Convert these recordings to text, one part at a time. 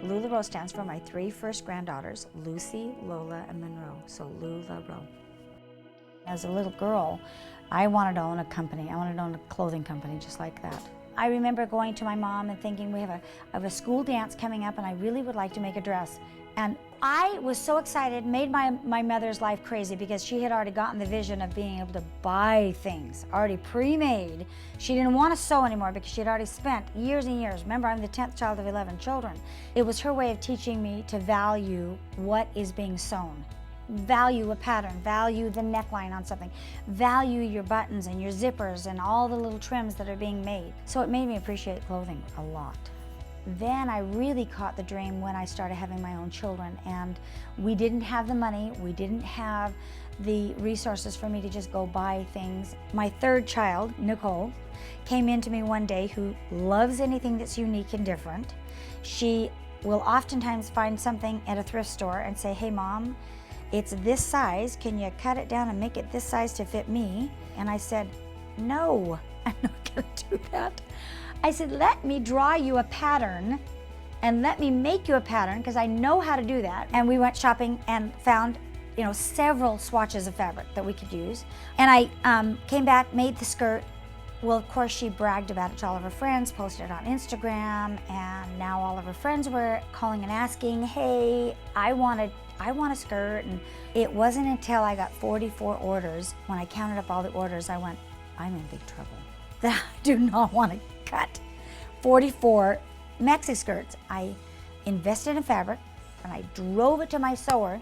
LuLaRoe stands for my 3 first granddaughters, Lucy, Lola, and Monroe, so LuLaRoe. As a little girl, I wanted to own a company. I wanted to own a clothing company just like that. I remember going to my mom and thinking, we have a school dance coming up and I really would like to make a dress. And I was so excited, made my mother's life crazy because she had already gotten the vision of being able to buy things already pre-made. She didn't want to sew anymore because she had already spent years and years. Remember, I'm the 10th child of 11 children. It was her way of teaching me to value what is being sewn. Value a pattern, value the neckline on something, value your buttons and your zippers and all the little trims that are being made. So it made me appreciate clothing a lot. Then I really caught the dream when I started having my own children, and we didn't have the money, we didn't have the resources for me to just go buy things. My third child, Nicole, came into me one day who loves anything that's unique and different. She will oftentimes find something at a thrift store and say, hey Mom, it's this size, can you cut it down and make it this size to fit me? And I said, no, I'm not gonna do that. I said, let me draw you a pattern and let me make you a pattern because I know how to do that. And we went shopping and found, several swatches of fabric that we could use. And I came back, made the skirt. Well, of course, she bragged about it to all of her friends, posted it on Instagram, and now all of her friends were calling and asking, hey, I want a skirt. And it wasn't until I got 44 orders, when I counted up all the orders, I went, I'm in big trouble. That I do not want to cut 44 maxi skirts. I invested in fabric and I drove it to my sewer,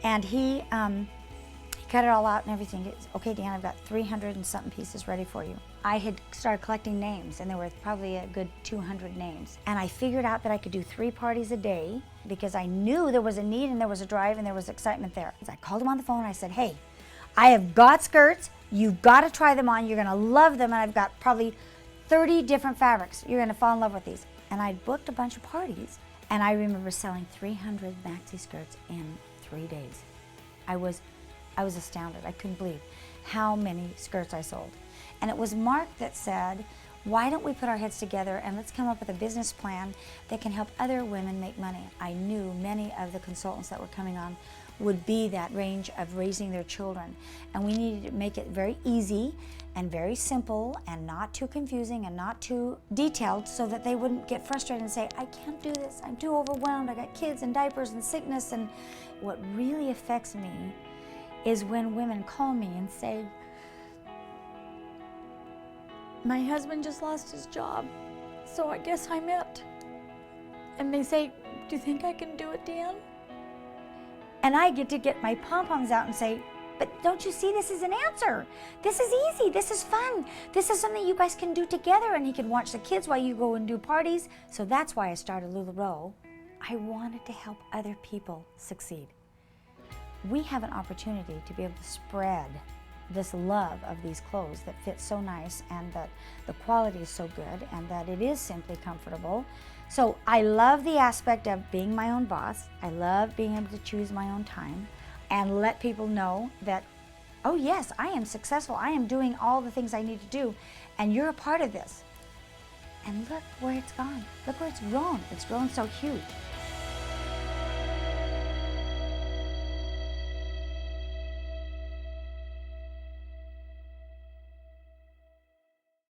and he cut it all out and everything. It's, okay, Deanne, I've got 300 and something pieces ready for you. I had started collecting names, and there were probably a good 200 names. And I figured out that I could do 3 parties a day because I knew there was a need and there was a drive and there was excitement there. So I called him on the phone and I said, hey, I have got skirts. You've got to try them on. You're going to love them. And I've got probably 30 different fabrics. You're going to fall in love with these. And I booked a bunch of parties. And I remember selling 300 maxi skirts in 3 days. I was astounded. I couldn't believe how many skirts I sold. And it was Mark that said, why don't we put our heads together and let's come up with a business plan that can help other women make money. I knew many of the consultants that were coming on would be that range of raising their children. And we needed to make it very easy and very simple and not too confusing and not too detailed so that they wouldn't get frustrated and say, I can't do this, I'm too overwhelmed, I got kids and diapers and sickness. And what really affects me is when women call me and say, my husband just lost his job, so I guess I'm it. And they say, do you think I can do it, Deanne? And I get to get my pom-poms out and say, but don't you see this is an answer? This is easy, this is fun. This is something you guys can do together, and he can watch the kids while you go and do parties. So that's why I started LuLaRoe. I wanted to help other people succeed. We have an opportunity to be able to spread this love of these clothes that fit so nice, and that the quality is so good, and that it is simply comfortable. So I love the aspect of being my own boss. I love being able to choose my own time and let people know that, oh yes, I am successful. I am doing all the things I need to do, and you're a part of this. And look where it's gone. Look where it's grown. It's grown so huge.